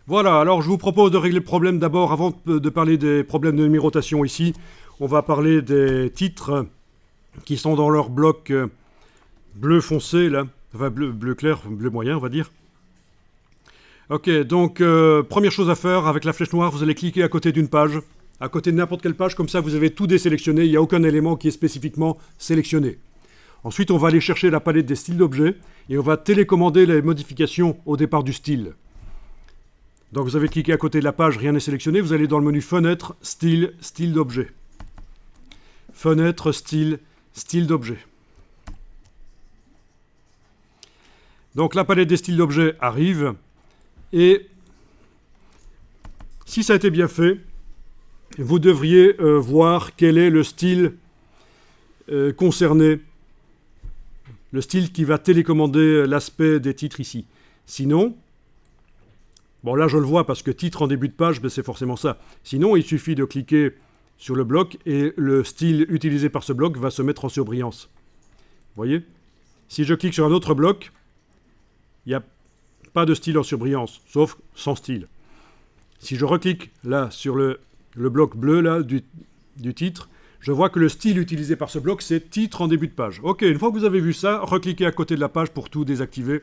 Voilà, alors je vous propose de régler le problème d'abord, avant de parler des problèmes de numérotation ici. On va parler des titres qui sont dans leur bloc bleu foncé, là. Enfin, bleu clair, bleu moyen, on va dire. Ok, donc première chose à faire, avec la flèche noire, vous allez cliquer à côté d'une page, à côté de n'importe quelle page, comme ça vous avez tout désélectionné, il n'y a aucun élément qui est spécifiquement sélectionné. Ensuite, on va aller chercher la palette des styles d'objets, et on va télécommander les modifications au départ du style. Donc vous avez cliqué à côté de la page, rien n'est sélectionné, vous allez dans le menu Fenêtre, Style, Style d'objet. Fenêtre, Style, Style d'objet. Donc la palette des styles d'objets arrive, et si ça a été bien fait, vous devriez voir quel est le style concerné, le style qui va télécommander l'aspect des titres ici. Sinon, bon là je le vois parce que titre en début de page, ben, c'est forcément ça. Sinon, il suffit de cliquer sur le bloc et le style utilisé par ce bloc va se mettre en surbrillance. Vous voyez? Si je clique sur un autre bloc, il n'y a pas de style en surbrillance, sauf sans style. Si je reclique là sur le bloc bleu là, du titre, je vois que le style utilisé par ce bloc, c'est titre en début de page. Ok, une fois que vous avez vu ça, recliquez à côté de la page pour tout désactiver.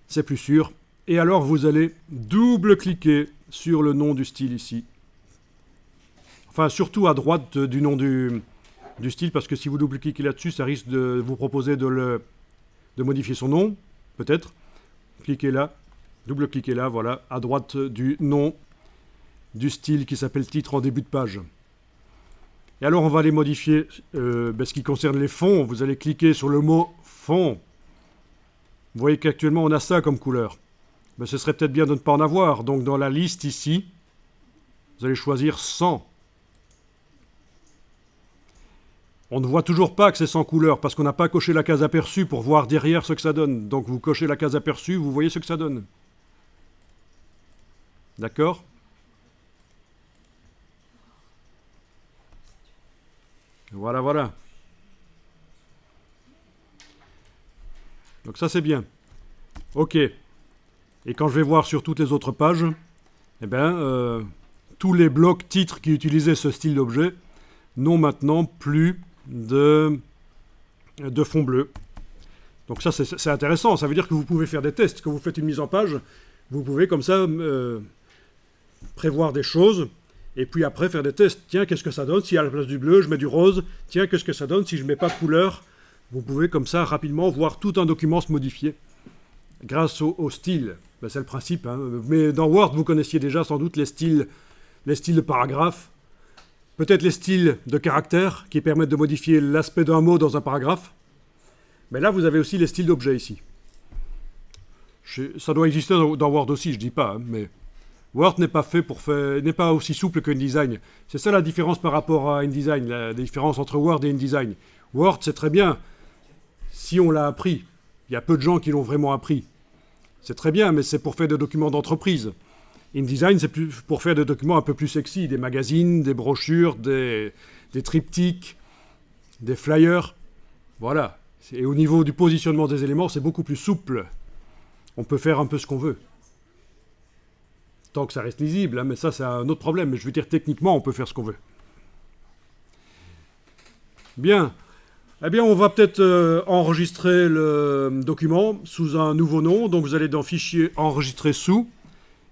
C'est plus sûr. Et alors, vous allez double-cliquer sur le nom du style ici. Enfin, surtout à droite du nom du style, parce que si vous double-cliquez là-dessus, ça risque de vous proposer de modifier son nom, peut-être. Cliquez là, double-cliquez là, voilà, à droite du nom du style qui s'appelle titre en début de page. Et alors, on va les modifier. Ce qui concerne les fonds, vous allez cliquer sur le mot fond. Vous voyez qu'actuellement, on a ça comme couleur. Mais ce serait peut-être bien de ne pas en avoir. Donc, dans la liste ici, vous allez choisir 100. On ne voit toujours pas que c'est sans couleur parce qu'on n'a pas coché la case aperçue pour voir derrière ce que ça donne. Donc, vous cochez la case aperçue, vous voyez ce que ça donne. D'accord ? Voilà, voilà. Donc ça, c'est bien. Ok. Et quand je vais voir sur toutes les autres pages, eh bien, tous les blocs titres qui utilisaient ce style d'objet n'ont maintenant plus de fond bleu. Donc ça, c'est intéressant. Ça veut dire que vous pouvez faire des tests. Quand vous faites une mise en page, vous pouvez comme ça prévoir des choses et puis après faire des tests. Tiens, qu'est-ce que ça donne si à la place du bleu, je mets du rose? Tiens, qu'est-ce que ça donne si je ne mets pas de couleur? Vous pouvez comme ça rapidement voir tout un document se modifier grâce au style. Ben, c'est le principe. Hein. Mais dans Word, vous connaissiez déjà sans doute les styles de paragraphe. Peut-être les styles de caractères qui permettent de modifier l'aspect d'un mot dans un paragraphe. Mais là, vous avez aussi les styles d'objets ici. Ça doit exister dans Word aussi, je ne dis pas. Hein, mais Word n'est pas aussi souple que InDesign. C'est ça la différence par rapport à InDesign, la différence entre Word et InDesign. Word, c'est très bien si on l'a appris. Il y a peu de gens qui l'ont vraiment appris. C'est très bien, mais c'est pour faire des documents d'entreprise. InDesign, c'est pour faire des documents un peu plus sexy, des magazines, des brochures, des triptyques, des flyers. Voilà. Et au niveau du positionnement des éléments, c'est beaucoup plus souple. On peut faire un peu ce qu'on veut. Tant que ça reste lisible, hein, mais ça, c'est un autre problème. Mais je veux dire, techniquement, on peut faire ce qu'on veut. Bien. Eh bien, on va peut-être enregistrer le document sous un nouveau nom. Donc, vous allez dans Fichier, Enregistrer sous.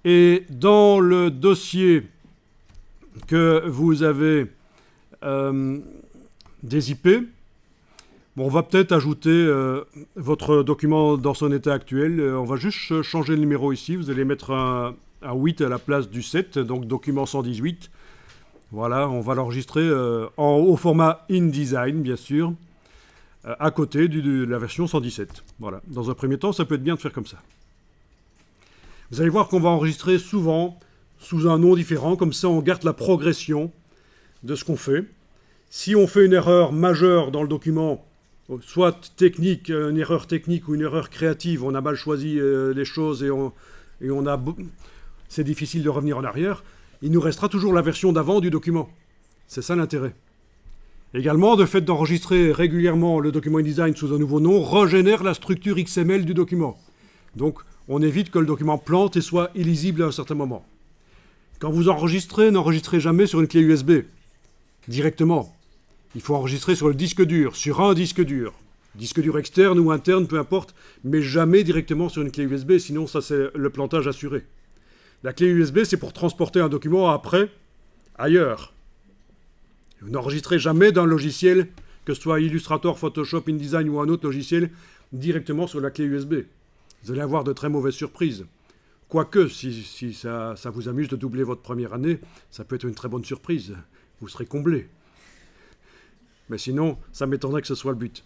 Et dans le dossier que vous avez des IP, bon, on va peut-être ajouter votre document dans son état actuel. On va juste changer le numéro ici. Vous allez mettre un 8 à la place du 7, donc document 118. Voilà, on va l'enregistrer au format InDesign, bien sûr, à côté de la version 117. Voilà. Dans un premier temps, ça peut être bien de faire comme ça. Vous allez voir qu'on va enregistrer souvent sous un nom différent, comme ça on garde la progression de ce qu'on fait. Si on fait une erreur majeure dans le document, soit technique, une erreur technique ou une erreur créative, on a mal choisi les choses et c'est difficile de revenir en arrière, il nous restera toujours la version d'avant du document. C'est ça l'intérêt. Également, le fait d'enregistrer régulièrement le document InDesign sous un nouveau nom régénère la structure XML du document. Donc, on évite que le document plante et soit illisible à un certain moment. Quand vous enregistrez, n'enregistrez jamais sur une clé USB, directement. Il faut enregistrer sur le disque dur, sur un disque dur externe ou interne, peu importe, mais jamais directement sur une clé USB, sinon ça c'est le plantage assuré. La clé USB, c'est pour transporter un document après, ailleurs. Vous n'enregistrez jamais d'un logiciel, que ce soit Illustrator, Photoshop, InDesign ou un autre logiciel, directement sur la clé USB. Vous allez avoir de très mauvaises surprises. Quoique, si ça vous amuse de doubler votre première année, ça peut être une très bonne surprise. Vous serez comblé. Mais sinon, ça m'étonnerait que ce soit le but.